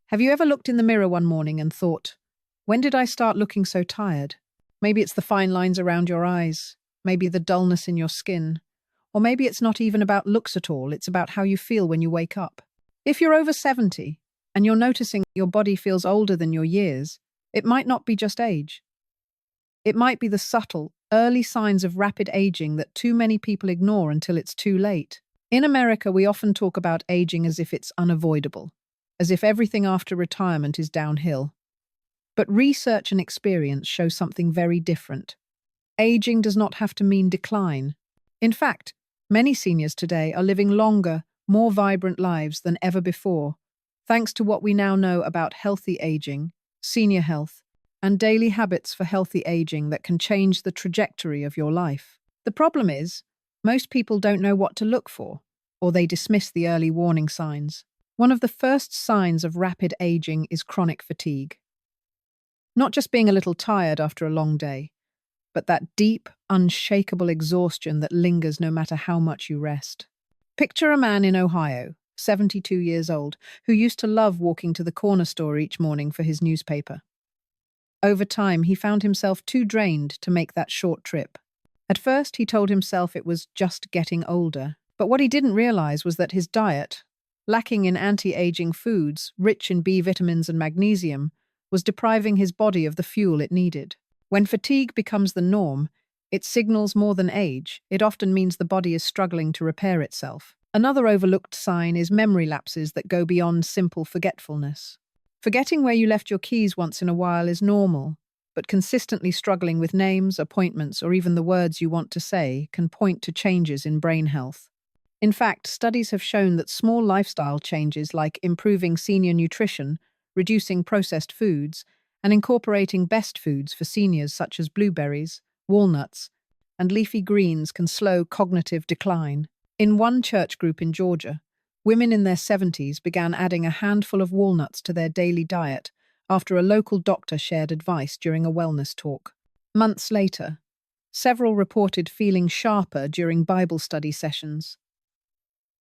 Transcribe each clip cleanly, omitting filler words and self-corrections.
Have you ever looked in the mirror one morning and thought, when did I start looking so tired? Maybe it's the fine lines around your eyes, maybe the dullness in your skin, or maybe it's not even about looks at all, it's about how you feel when you wake up. If you're over 70 and you're noticing your body feels older than your years, it might not be just age. It might be the subtle, early signs of rapid aging that too many people ignore until it's too late. In America, we often talk about aging as if it's unavoidable, as if everything after retirement is downhill. But research and experience show something very different. Aging does not have to mean decline. In fact, many seniors today are living longer, more vibrant lives than ever before, thanks to what we now know about healthy aging, senior health, and daily habits for healthy aging that can change the trajectory of your life. The problem is, most people don't know what to look for, or they dismiss the early warning signs. One of the first signs of rapid aging is chronic fatigue. Not just being a little tired after a long day, but that deep, unshakable exhaustion that lingers no matter how much you rest. Picture a man in Ohio, 72 years old, who used to love walking to the corner store each morning for his newspaper. Over time, he found himself too drained to make that short trip. At first, he told himself it was just getting older, but what he didn't realize was that his diet, lacking in anti-aging foods, rich in B vitamins and magnesium, was depriving his body of the fuel it needed. When fatigue becomes the norm, it signals more than age. It often means the body is struggling to repair itself. Another overlooked sign is memory lapses that go beyond simple forgetfulness. Forgetting where you left your keys once in a while is normal, but consistently struggling with names, appointments, or even the words you want to say can point to changes in brain health. In fact, studies have shown that small lifestyle changes like improving senior nutrition, reducing processed foods, and incorporating best foods for seniors such as blueberries, walnuts, and leafy greens can slow cognitive decline. In one church group in Georgia, women in their 70s began adding a handful of walnuts to their daily diet after a local doctor shared advice during a wellness talk. Months later, several reported feeling sharper during Bible study sessions.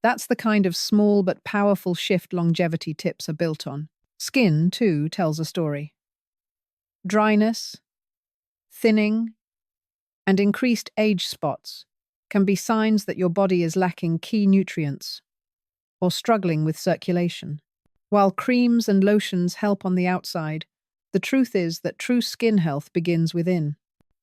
That's the kind of small but powerful shift longevity tips are built on. Skin, too, tells a story. Dryness, thinning, and increased age spots can be signs that your body is lacking key nutrients or struggling with circulation. While creams and lotions help on the outside, the truth is that true skin health begins within.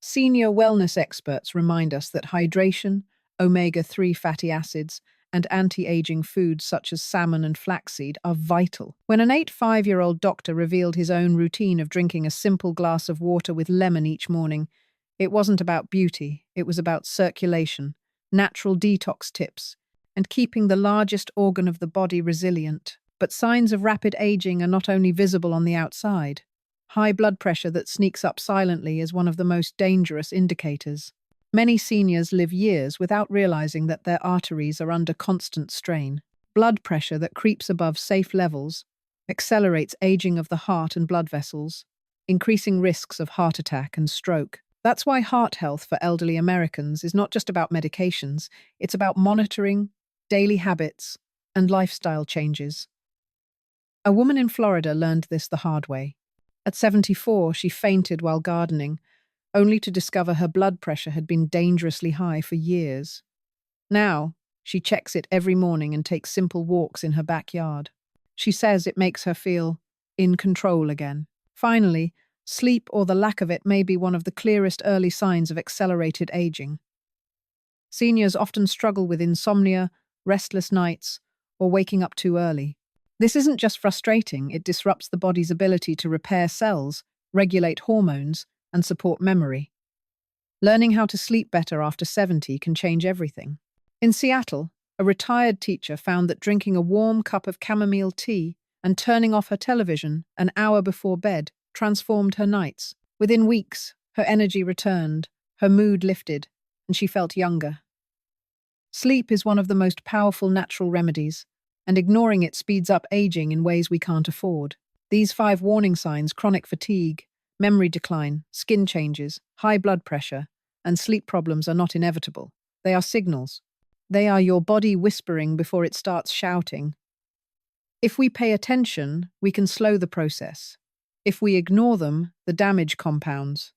Senior wellness experts remind us that hydration, omega-3 fatty acids, and anti-aging foods such as salmon and flaxseed are vital. When an 85-year-old doctor revealed his own routine of drinking a simple glass of water with lemon each morning, it wasn't about beauty, it was about circulation, natural detox tips, and keeping the largest organ of the body resilient. But signs of rapid aging are not only visible on the outside. High blood pressure that sneaks up silently is one of the most dangerous indicators. Many seniors live years without realizing that their arteries are under constant strain. Blood pressure that creeps above safe levels accelerates aging of the heart and blood vessels, increasing risks of heart attack and stroke. That's why heart health for elderly Americans is not just about medications, it's about monitoring, daily habits, and lifestyle changes. A woman in Florida learned this the hard way. At 74, she fainted while gardening, only to discover her blood pressure had been dangerously high for years. Now, she checks it every morning and takes simple walks in her backyard. She says it makes her feel in control again. Finally, sleep or the lack of it may be one of the clearest early signs of accelerated aging. Seniors often struggle with insomnia, restless nights, or waking up too early. This isn't just frustrating, it disrupts the body's ability to repair cells, regulate hormones, and support memory. Learning how to sleep better after 70 can change everything. In Seattle, a retired teacher found that drinking a warm cup of chamomile tea and turning off her television an hour before bed transformed her nights. Within weeks, her energy returned, her mood lifted, and she felt younger. Sleep is one of the most powerful natural remedies, and ignoring it speeds up aging in ways we can't afford. These 5 warning signs, chronic fatigue, memory decline, skin changes, high blood pressure, and sleep problems are not inevitable. They are signals. They are your body whispering before it starts shouting. If we pay attention, we can slow the process. If we ignore them, the damage compounds.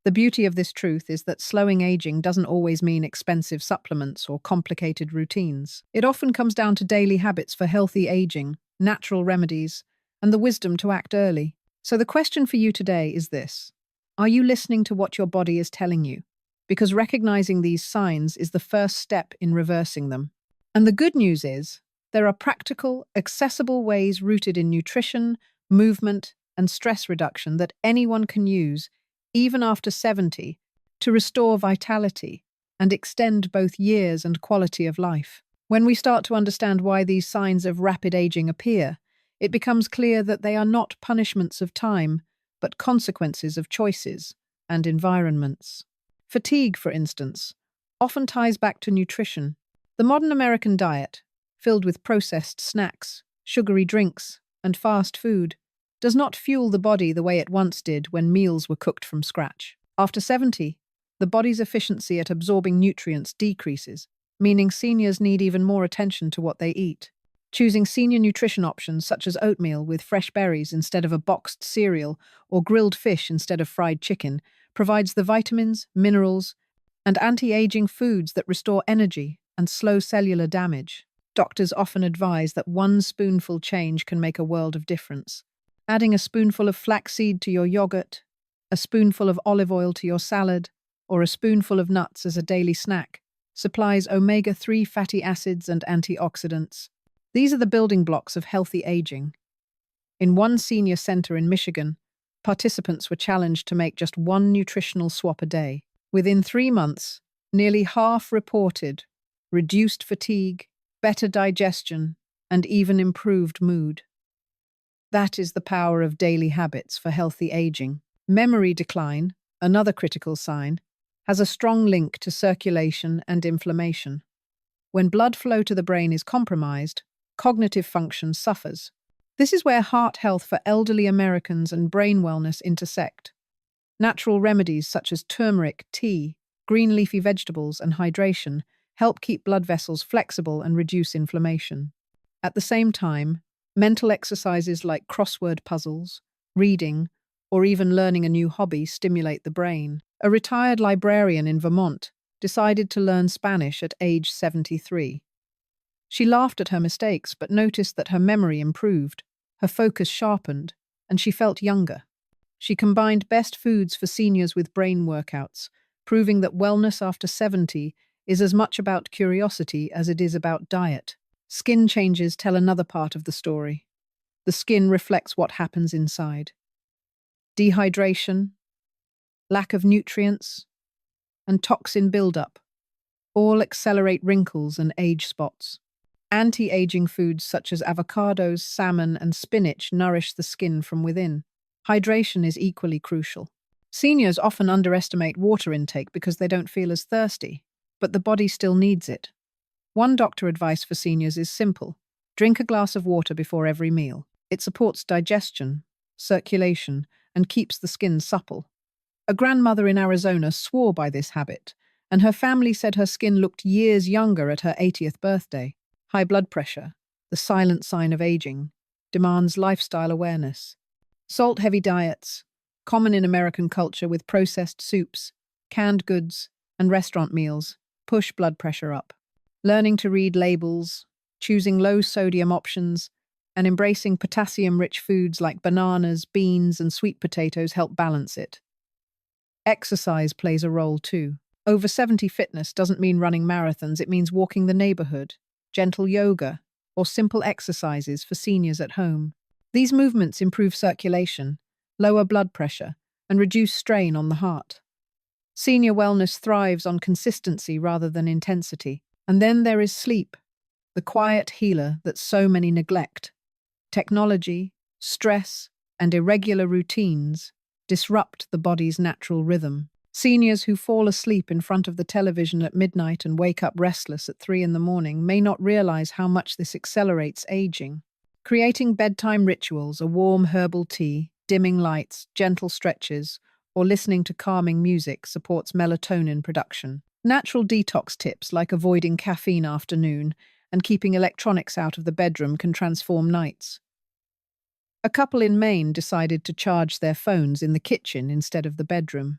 The beauty of this truth is that slowing aging doesn't always mean expensive supplements or complicated routines. It often comes down to daily habits for healthy aging, natural remedies, and the wisdom to act early. So the question for you today is this: are you listening to what your body is telling you? Because recognizing these signs is the first step in reversing them. And the good news is, there are practical, accessible ways rooted in nutrition, movement, and stress reduction that anyone can use, even after 70, to restore vitality and extend both years and quality of life. When we start to understand why these signs of rapid aging appear, it becomes clear that they are not punishments of time, but consequences of choices and environments. Fatigue, for instance, often ties back to nutrition. The modern American diet, filled with processed snacks, sugary drinks, and fast food, does not fuel the body the way it once did when meals were cooked from scratch. After 70, the body's efficiency at absorbing nutrients decreases, meaning seniors need even more attention to what they eat. Choosing senior nutrition options such as oatmeal with fresh berries instead of a boxed cereal or grilled fish instead of fried chicken provides the vitamins, minerals, and anti-aging foods that restore energy and slow cellular damage. Doctors often advise that one spoonful change can make a world of difference. Adding a spoonful of flaxseed to your yogurt, a spoonful of olive oil to your salad, or a spoonful of nuts as a daily snack supplies omega-3 fatty acids and antioxidants. These are the building blocks of healthy aging. In one senior center in Michigan, participants were challenged to make just one nutritional swap a day. Within 3 months, nearly half reported reduced fatigue, better digestion, and even improved mood. That is the power of daily habits for healthy aging. Memory decline, another critical sign, has a strong link to circulation and inflammation. When blood flow to the brain is compromised, cognitive function suffers. This is where heart health for elderly Americans and brain wellness intersect. Natural remedies such as turmeric, tea, green leafy vegetables, and hydration help keep blood vessels flexible and reduce inflammation. At the same time, mental exercises like crossword puzzles, reading, or even learning a new hobby stimulate the brain. A retired librarian in Vermont decided to learn Spanish at age 73. She laughed at her mistakes but noticed that her memory improved, her focus sharpened, and she felt younger. She combined best foods for seniors with brain workouts, proving that wellness after 70 is as much about curiosity as it is about diet. Skin changes tell another part of the story. The skin reflects what happens inside. Dehydration, lack of nutrients, and toxin buildup all accelerate wrinkles and age spots. Anti-aging foods such as avocados, salmon, and spinach nourish the skin from within. Hydration is equally crucial. Seniors often underestimate water intake because they don't feel as thirsty, but the body still needs it. One doctor advice for seniors is simple: drink a glass of water before every meal. It supports digestion, circulation, and keeps the skin supple. A grandmother in Arizona swore by this habit, and her family said her skin looked years younger at her 80th birthday. High blood pressure, the silent sign of aging, demands lifestyle awareness. Salt-heavy diets, common in American culture with processed soups, canned goods, and restaurant meals, push blood pressure up. Learning to read labels, choosing low-sodium options, and embracing potassium-rich foods like bananas, beans, and sweet potatoes help balance it. Exercise plays a role too. Over 70 fitness doesn't mean running marathons, it means walking the neighborhood, gentle yoga, or simple exercises for seniors at home. These movements improve circulation, lower blood pressure, and reduce strain on the heart. Senior wellness thrives on consistency rather than intensity. And then there is sleep, the quiet healer that so many neglect. Technology, stress, and irregular routines disrupt the body's natural rhythm. Seniors who fall asleep in front of the television at midnight and wake up restless at 3 in the morning may not realize how much this accelerates aging. Creating bedtime rituals, a warm herbal tea, dimming lights, gentle stretches, or listening to calming music supports melatonin production. Natural detox tips like avoiding caffeine after noon and keeping electronics out of the bedroom can transform nights. A couple in Maine decided to charge their phones in the kitchen instead of the bedroom.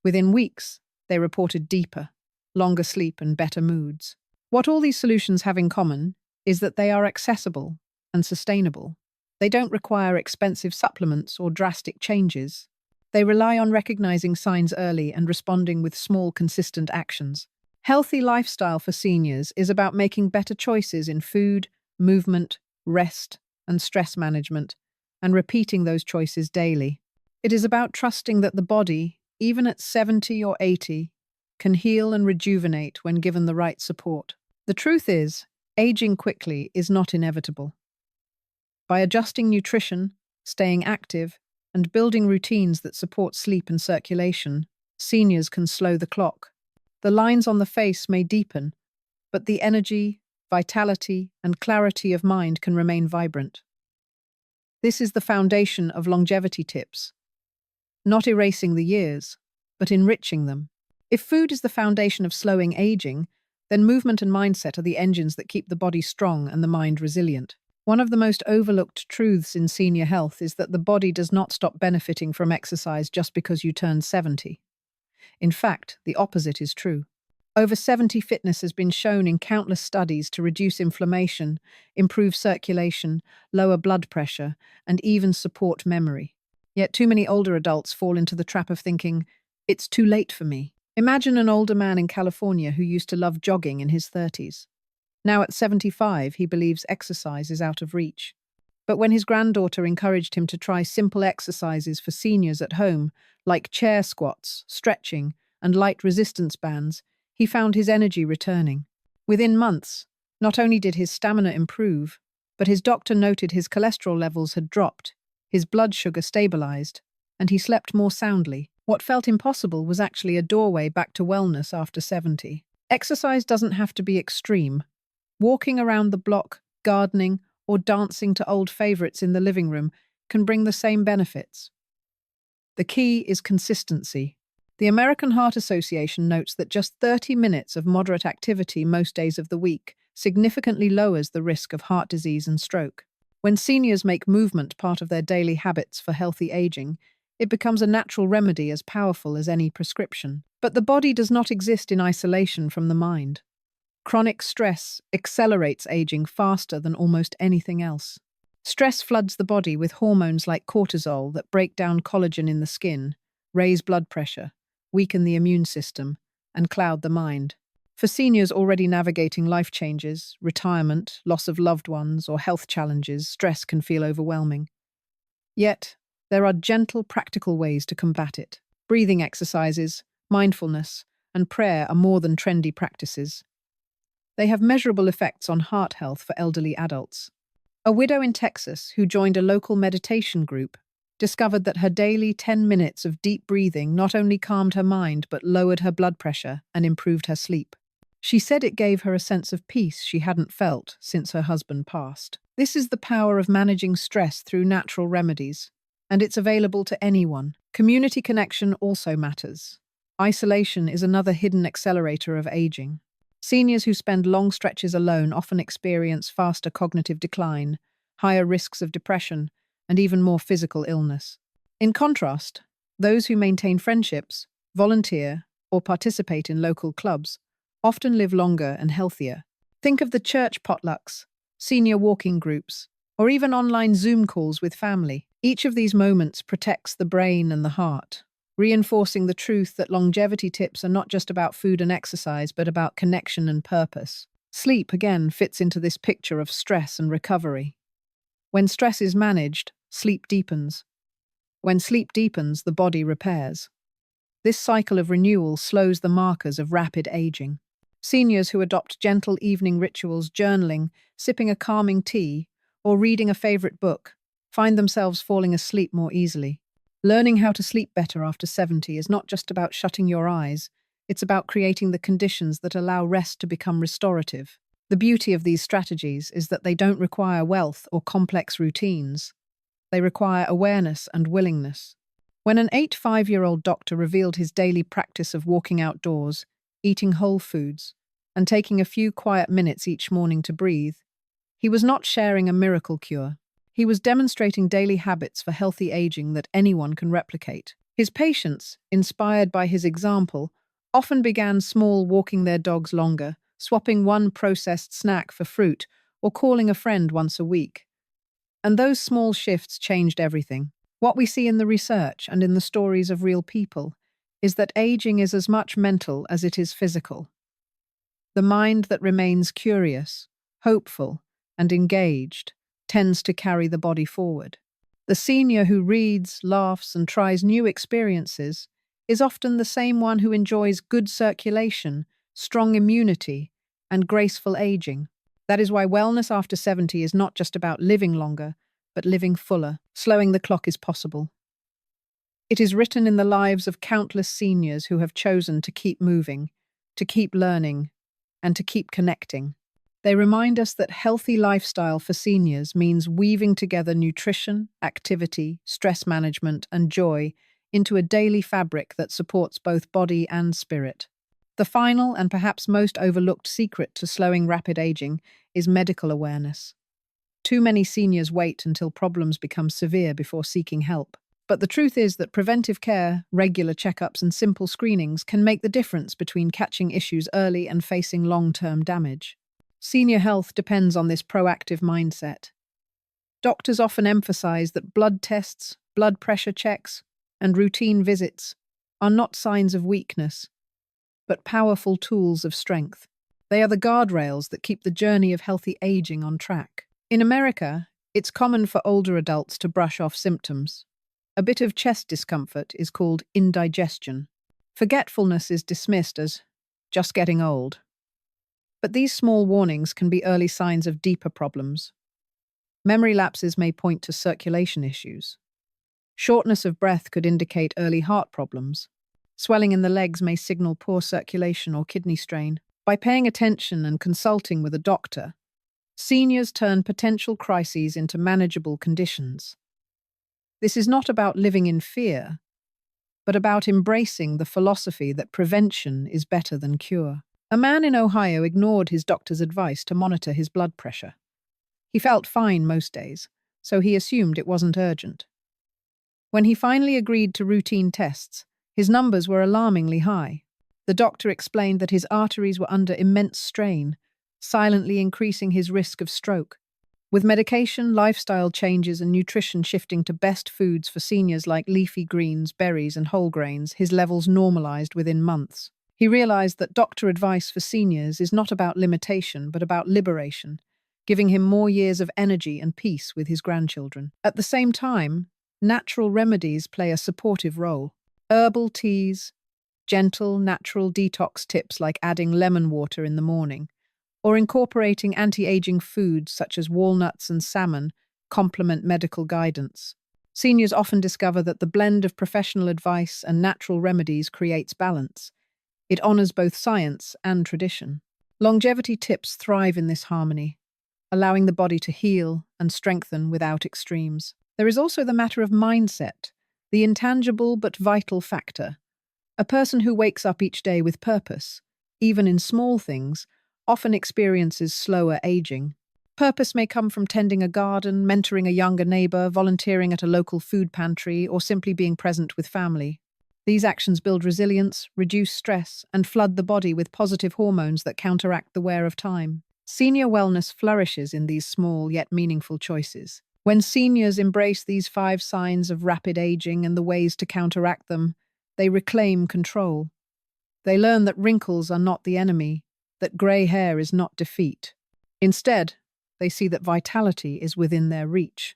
Within weeks, they reported deeper, longer sleep and better moods. What all these solutions have in common is that they are accessible and sustainable. They don't require expensive supplements or drastic changes. They rely on recognizing signs early and responding with small, consistent actions. Healthy lifestyle for seniors is about making better choices in food, movement, rest, and stress management, and repeating those choices daily. It is about trusting that the body, even at 70 or 80, can heal and rejuvenate when given the right support. The truth is, aging quickly is not inevitable. By adjusting nutrition, staying active, and building routines that support sleep and circulation, seniors can slow the clock. The lines on the face may deepen, but the energy, vitality, and clarity of mind can remain vibrant. This is the foundation of longevity tips. Not erasing the years, but enriching them. If food is the foundation of slowing aging, then movement and mindset are the engines that keep the body strong and the mind resilient. One of the most overlooked truths in senior health is that the body does not stop benefiting from exercise just because you turn 70. In fact, the opposite is true. Over 70 fitness has been shown in countless studies to reduce inflammation, improve circulation, lower blood pressure, and even support memory. Yet too many older adults fall into the trap of thinking, "It's too late for me." Imagine an older man in California who used to love jogging in his 30s. Now at 75, he believes exercise is out of reach. But when his granddaughter encouraged him to try simple exercises for seniors at home, like chair squats, stretching, and light resistance bands, he found his energy returning. Within months, not only did his stamina improve, but his doctor noted his cholesterol levels had dropped, his blood sugar stabilized, and he slept more soundly. What felt impossible was actually a doorway back to wellness after 70. Exercise doesn't have to be extreme. Walking around the block, gardening, or dancing to old favorites in the living room can bring the same benefits. The key is consistency. The American Heart Association notes that just 30 minutes of moderate activity most days of the week significantly lowers the risk of heart disease and stroke. When seniors make movement part of their daily habits for healthy aging, it becomes a natural remedy as powerful as any prescription. But the body does not exist in isolation from the mind. Chronic stress accelerates aging faster than almost anything else. Stress floods the body with hormones like cortisol that break down collagen in the skin, raise blood pressure, weaken the immune system, and cloud the mind. For seniors already navigating life changes, retirement, loss of loved ones, or health challenges, stress can feel overwhelming. Yet, there are gentle, practical ways to combat it. Breathing exercises, mindfulness, and prayer are more than trendy practices. They have measurable effects on heart health for elderly adults. A widow in Texas who joined a local meditation group discovered that her daily 10 minutes of deep breathing not only calmed her mind but lowered her blood pressure and improved her sleep. She said it gave her a sense of peace she hadn't felt since her husband passed. This is the power of managing stress through natural remedies, and it's available to anyone. Community connection also matters. Isolation is another hidden accelerator of aging. Seniors who spend long stretches alone often experience faster cognitive decline, higher risks of depression, and even more physical illness. In contrast, those who maintain friendships, volunteer, or participate in local clubs often live longer and healthier. Think of the church potlucks, senior walking groups, or even online Zoom calls with family. Each of these moments protects the brain and the heart, reinforcing the truth that longevity tips are not just about food and exercise, but about connection and purpose. Sleep, again, fits into this picture of stress and recovery. When stress is managed, sleep deepens. When sleep deepens, the body repairs. This cycle of renewal slows the markers of rapid aging. Seniors who adopt gentle evening rituals, journaling, sipping a calming tea, or reading a favorite book, find themselves falling asleep more easily. Learning how to sleep better after 70 is not just about shutting your eyes, it's about creating the conditions that allow rest to become restorative. The beauty of these strategies is that they don't require wealth or complex routines. They require awareness and willingness. When an 85-year-old doctor revealed his daily practice of walking outdoors, eating whole foods, and taking a few quiet minutes each morning to breathe. He was not sharing a miracle cure. He was demonstrating daily habits for healthy aging that anyone can replicate. His patients, inspired by his example, often began small, walking their dogs longer, swapping one processed snack for fruit, or calling a friend once a week. And those small shifts changed everything. What we see in the research and in the stories of real people is that aging is as much mental as it is physical. The mind that remains curious, hopeful, and engaged tends to carry the body forward. The senior who reads, laughs, and tries new experiences is often the same one who enjoys good circulation, strong immunity, and graceful aging. That is why wellness after 70 is not just about living longer, but living fuller. Slowing the clock is possible. It is written in the lives of countless seniors who have chosen to keep moving, to keep learning, and to keep connecting. They remind us that healthy lifestyle for seniors means weaving together nutrition, activity, stress management, and joy into a daily fabric that supports both body and spirit. The final and perhaps most overlooked secret to slowing rapid aging is medical awareness. Too many seniors wait until problems become severe before seeking help. But the truth is that preventive care, regular checkups, and simple screenings can make the difference between catching issues early and facing long-term damage. Senior health depends on this proactive mindset. Doctors often emphasize that blood tests, blood pressure checks, and routine visits are not signs of weakness, but powerful tools of strength. They are the guardrails that keep the journey of healthy aging on track. In America, it's common for older adults to brush off symptoms. A bit of chest discomfort is called indigestion. Forgetfulness is dismissed as just getting old. But these small warnings can be early signs of deeper problems. Memory lapses may point to circulation issues. Shortness of breath could indicate early heart problems. Swelling in the legs may signal poor circulation or kidney strain. By paying attention and consulting with a doctor, seniors turn potential crises into manageable conditions. This is not about living in fear, but about embracing the philosophy that prevention is better than cure. A man in Ohio ignored his doctor's advice to monitor his blood pressure. He felt fine most days, so he assumed it wasn't urgent. When he finally agreed to routine tests, his numbers were alarmingly high. The doctor explained that his arteries were under immense strain, silently increasing his risk of stroke. With medication, lifestyle changes, and nutrition shifting to best foods for seniors like leafy greens, berries, and whole grains, his levels normalized within months. He realized that doctor advice for seniors is not about limitation, but about liberation, giving him more years of energy and peace with his grandchildren. At the same time, natural remedies play a supportive role. Herbal teas, gentle, natural detox tips like adding lemon water in the morning, or incorporating anti-aging foods such as walnuts and salmon complement medical guidance. Seniors often discover that the blend of professional advice and natural remedies creates balance. It honors both science and tradition. Longevity tips thrive in this harmony, allowing the body to heal and strengthen without extremes. There is also the matter of mindset, the intangible but vital factor. A person who wakes up each day with purpose, even in small things, often experiences slower aging. Purpose may come from tending a garden, mentoring a younger neighbor, volunteering at a local food pantry, or simply being present with family. These actions build resilience, reduce stress, and flood the body with positive hormones that counteract the wear of time. Senior wellness flourishes in these small yet meaningful choices. When seniors embrace these 5 signs of rapid aging and the ways to counteract them, they reclaim control. They learn that wrinkles are not the enemy, that grey hair is not defeat. Instead, they see that vitality is within their reach.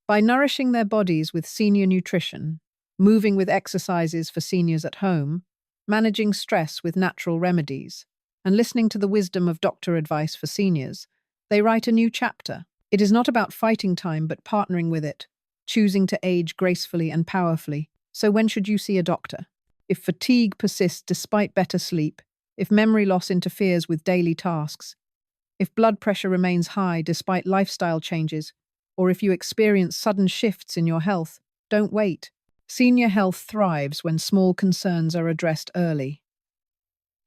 By nourishing their bodies with senior nutrition, moving with exercises for seniors at home, managing stress with natural remedies, and listening to the wisdom of doctor advice for seniors, they write a new chapter. It is not about fighting time, but partnering with it, choosing to age gracefully and powerfully. So when should you see a doctor? If fatigue persists despite better sleep, if memory loss interferes with daily tasks, if blood pressure remains high despite lifestyle changes, or if you experience sudden shifts in your health, don't wait. Senior health thrives when small concerns are addressed early.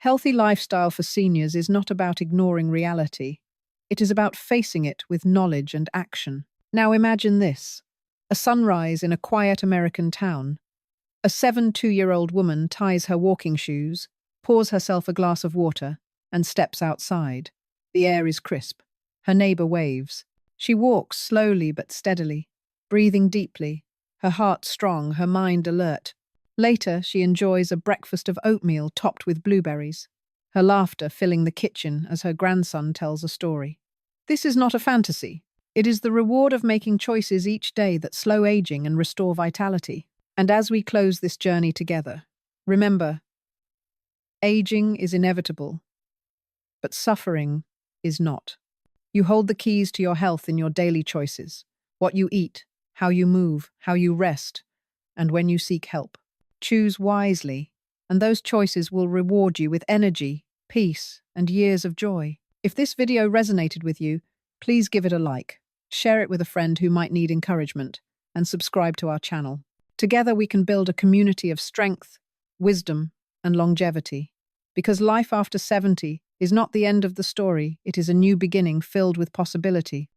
Healthy lifestyle for seniors is not about ignoring reality. It is about facing it with knowledge and action. Now imagine this: a sunrise in a quiet American town. A 72-year-old woman ties her walking shoes, pours herself a glass of water, and steps outside. The air is crisp. Her neighbor waves. She walks slowly but steadily, breathing deeply, her heart strong, her mind alert. Later, she enjoys a breakfast of oatmeal topped with blueberries, her laughter filling the kitchen as her grandson tells a story. This is not a fantasy. It is the reward of making choices each day that slow aging and restore vitality. And as we close this journey together, remember, aging is inevitable, but suffering is not. You hold the keys to your health in your daily choices: what you eat, how you move, how you rest, and when you seek help. Choose wisely, and those choices will reward you with energy, peace, and years of joy. If this video resonated with you, please give it a like, share it with a friend who might need encouragement, and subscribe to our channel. Together we can build a community of strength, wisdom, and longevity. Because life after 70 is not the end of the story, it is a new beginning filled with possibility.